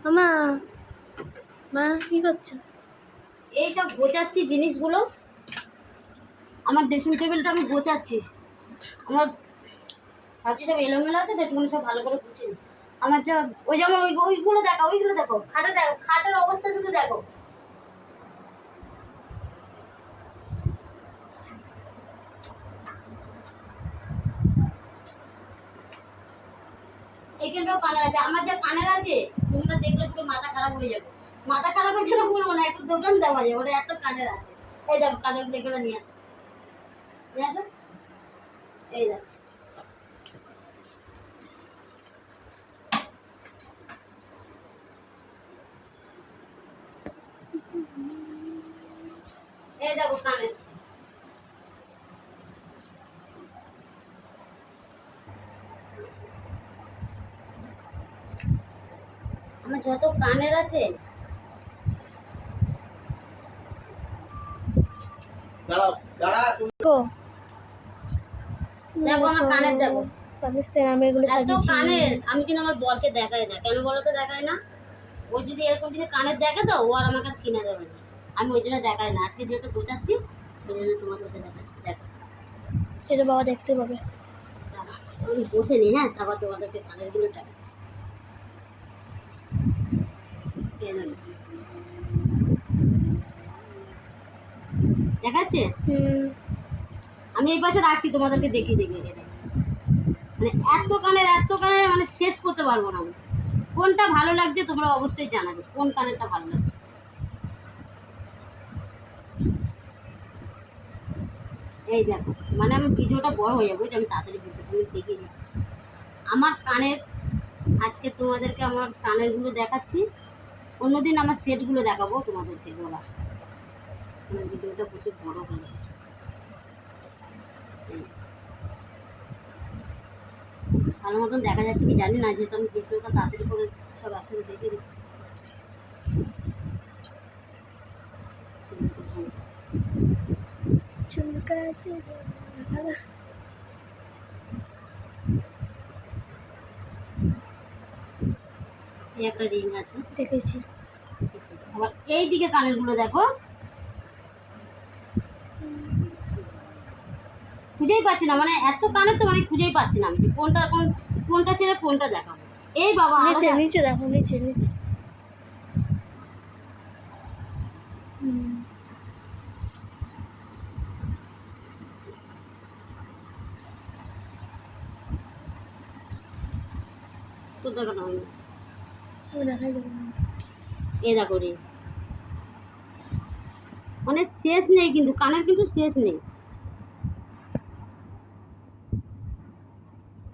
মামা, মা কি করছো? এই সব গোছাচ্ছি জিনিসগুলো। আমার ড্রেসিং টেবিলটা আমি গোছাচ্ছি। আমার ভাবছি সব এলোমেলো আছে তো একটুখানি সব ভালো করে গুছিয়ে নিই। আমার যা ওই যেমন ওইগুলো দেখো, ওইগুলো দেখো, খাটে দেখো, খাটের অবস্থা শুধু দেখো। এইখানটাও কানের আছে, আমার যা কানের আছে তোমরা দেখলে পুরো মাথা খারাপ হয়ে যাবে। মাথা খারাপ হয়ে যাবে বলবো না, একটু দোকান দেওয়া যাবে, ওটা এত কানের আছে। এই দেখো কানের দেখে নিয়ে আসো, নিয়ে আসো। এই দেখো, এই দেখো কানের। আমার যত কানের আছে গো দেখো, আমার কানের দেখো, কানের সেরামের এত সাজিয়েছি। কানের। আমি কিন্তু আমার বরকে দেখাই না, কেন বলো তো দেখাই না? ও যদি এরকম যদি কানের দেখে তো ও আর আমাকে আর কিনে দেবে না। আমি ওই জন্য দেখাই না। আজকে যেহেতু গোছাচ্ছি ওই জন্য তোমাদেরকে দেখাচ্ছি। দেখো, সেটা বাবা দেখতে পাবে। দাঁড়াও, আমি বসে নি, হ্যাঁ, তারপর তোমাদেরকে কানের গুলো দেখাচ্ছি। এই দেখো, দেখাচ্ছে। আমি এই পাশে রাখছি তোমাদেরকে দেখিয়ে দেখিয়ে দেখিয়ে। মানে এত কানের মানে শেষ করতে পারবো না আমি। কোনটা ভালো লাগছে তোমরা অবশ্যই জানাবে, কোন কানেরটা ভালো লাগছে। এই দেখো, মানে আমার ভিডিওটা বড় হয়ে যাবে, আমি তাড়াতাড়ি ভিডিওটা দেখিয়ে দিচ্ছি। আমার কানের আজকে তোমাদেরকে আমার কানেরগুলো দেখাচ্ছি। অন্যদিন আমার সেটগুলো দেখাবো তোমাদেরকে বলা। আমার ভিডিওটা প্রচুর বড় হয়ে যাবে। ভালো মতন দেখা যাচ্ছে কি জানি না, যেহেতু আমি ভিডিওটা তাড়াতাড়ি করে সব একসাথে দেখিয়ে দিচ্ছি। চুলকাতে এই একটা রিং আছে, দেখেছি। আবার এই দিকে কানেরগুলো দেখো, খুঁজেই পাচ্ছি না। মানে এত কানের তো মানে খুঁজেই পাচ্ছি না আমি যে কোনটা ছেড়ে কোনটা দেখাবো। এই বাবা, নিচে নিচে দেখো, নিচে নিচে। তো দেখো না, দেখাই যাবে না। এই দেখো রে, মানে শেষ নেই কিন্তু কানের, কিন্তু শেষ নেই।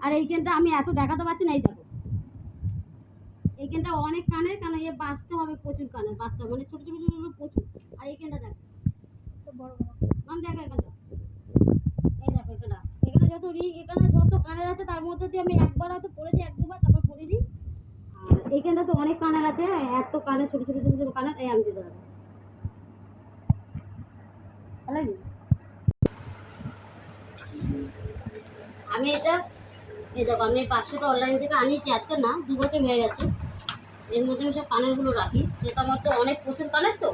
আর এইখানটা আমি এত দেখাতে পারছি না। এই দেখো, এইখানটা অনেক কানের, কারণ এ বাঁচতে হবে, প্রচুর কানের বাঁচতে হবে, মানে ছোট ছোট ছোট ছোট প্রচুর। আর এইখানটা দেখো, বড় বড় মানে দেখো এখানটা, এই দেখো এখানটা, এখানে যত রিং, এখানে যত কানের আছে তার মধ্যে দিয়ে আমি একবার হয়তো পড়েছি, এক দুবার, তারপর পড়িনি। আর এইখানটা তো অনেক কানের আছে, এত কানের, ছোট ছোট ছোট ছোট কানের। এই আমি দিতে পারবো, আমি এটা, এই দেখো, আমি এই বাক্সটা অনলাইন থেকে আনিয়েছি, আজকে না 2 বছর হয়ে গেছে। এর মধ্যে আমি সব কানেরগুলো রাখি, যেহেতু আমার তো অনেক প্রচুর কানের, তো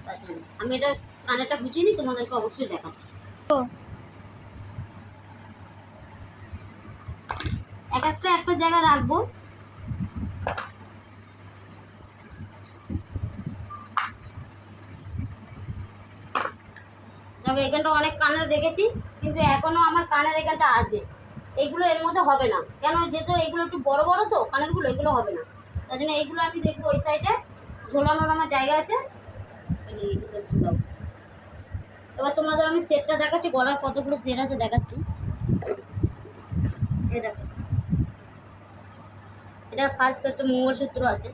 তার জন্য আমি এটা কানেরটা গুছিয়ে নিই, তোমাদেরকে অবশ্যই দেখাচ্ছি। এক একটা একটা জায়গায় রাখবো। তবে এখানটা অনেক কানের রেখেছি, কিন্তু এখনো আমার কানের এখানটা আছে। এইগুলো এর মধ্যে হবে না, কেন, যেহেতু এগুলো একটু বড় বড় তো কানেরগুলো, এগুলো হবে না। তার জন্য এইগুলো আমি দেখবো ওই সাইডে ঝোলানোর আমার জায়গা আছে, এইগুলো ঝোলাবো। এবার তোমাদের আমি সেটটা দেখাচ্ছি, গলার কতগুলো সেট আছে দেখাচ্ছি। এই দেখো, এটা ফার্স্ট একটা মঙ্গলসূত্র আছে।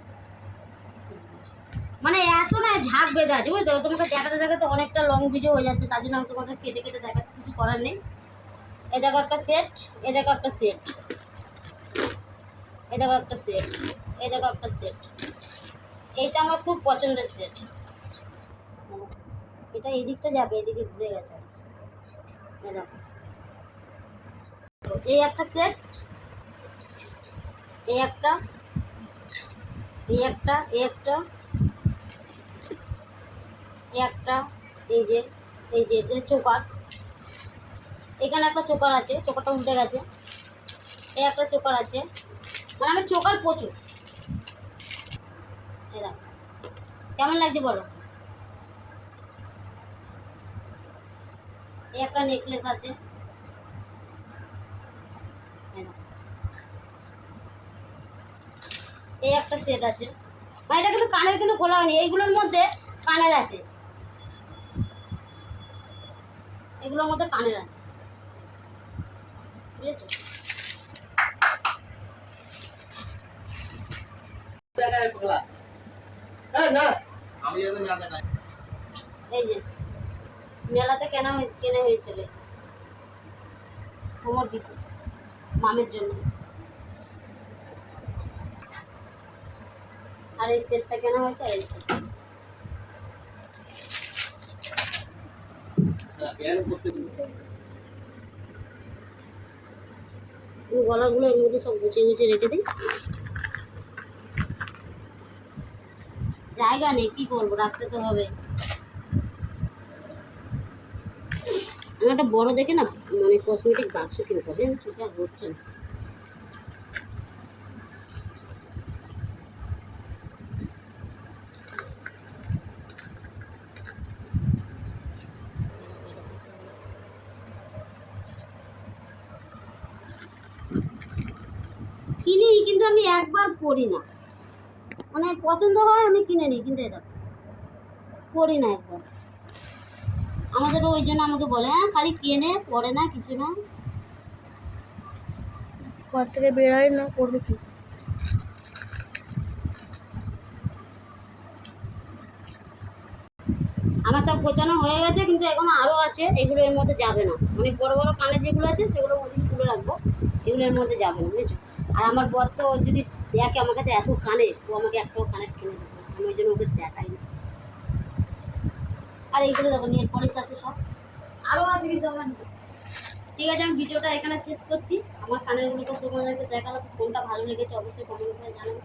মানে এত না ঝাঁক বেঁধে আছে, বুঝতে, তোমাকে দেখাতে দেখাতে অনেকটা লং ভিডিও হয়ে যাচ্ছে, তার জন্য আমি তোমাদের কেটে কেটে দেখাচ্ছি, কিছু করার নেই। এ দেখো একটা সেট, এ দেখো একটা সেট, এ দেখো একটা সেট, এ দেখো একটা সেট। এইটা আমার খুব পছন্দের সেট। এটা এদিকটা যাবে, এদিকে ঘুরে গেছে। এ দেখো, এই একটা সেট, এই একটা, এই একটা, এই একটা, এই একটা, এই যে চোকার, এখানে একটা চোকার আছে, চোকারটা উল্টে গেছে। এই একটা চোকার আছে, মানে আমার চোকার প্রচুর। এই দেখো কেমন লাগছে বলো। এই একটা নেকলেস আছে, এই দেখো। এই একটা সেট আছে, মানে এটা কিন্তু কানের কিন্তু খোলা হয়নি, এইগুলোর মধ্যে কানের আছে, এগুলোর মধ্যে কানের আছে, বুঝেছো? এই যে মেলাতে কেনা হয়েছিল কোমর পিছু মামের জন্য। আর এই সেটটা কেনা হয়েছে, আর এই সেট গলাগুলো এর মধ্যে সব গুছিয়ে গুছিয়ে রেখে দিই, জায়গা নেই, কি করবো, রাখতে তো হবে। আমি একটা বড় দেখে না মানে কসমেটিক বাক্স কিনতে হবে, সেটা আর হচ্ছে না। কিনি কিন্তু আমি একবার পরি না, মানে পছন্দ হয় আমি কিনে নিই, কিন্তু এটা পরি না একবার। আমাদেরও ওই জন্য আমাকে বলে, হ্যাঁ খালি কেনে পরে না, কিছু না। ঘর থেকে বের হয় না, করবে কি? আমার সব গোছানো হয়ে গেছে, কিন্তু এখনো আরও আছে, এগুলো এর মধ্যে যাবে না। অনেক বড় বড় কানে যেগুলো আছে সেগুলোর মধ্যে তুলে রাখবো, এগুলো এর মধ্যে যাবে না, বুঝেছো? আর আমার বর তো যদি দেখে আমার কাছে এত কানে, ও আমাকে একটাও কানে কিনে দেবে না, আমি ওই জন্য ওকে দেখাই না। আর এইগুলো দেখো নেল পলিশ আছে সব, আরও আছে কিন্তু আমার নেই। ঠিক আছে, আমি ভিডিওটা এখানে শেষ করছি। আমার কানেরগুলো তো তোমাদেরকে দেখালাম, কোনটা ভালো লেগেছে অবশ্যই কমেন্ট করে জানাবে।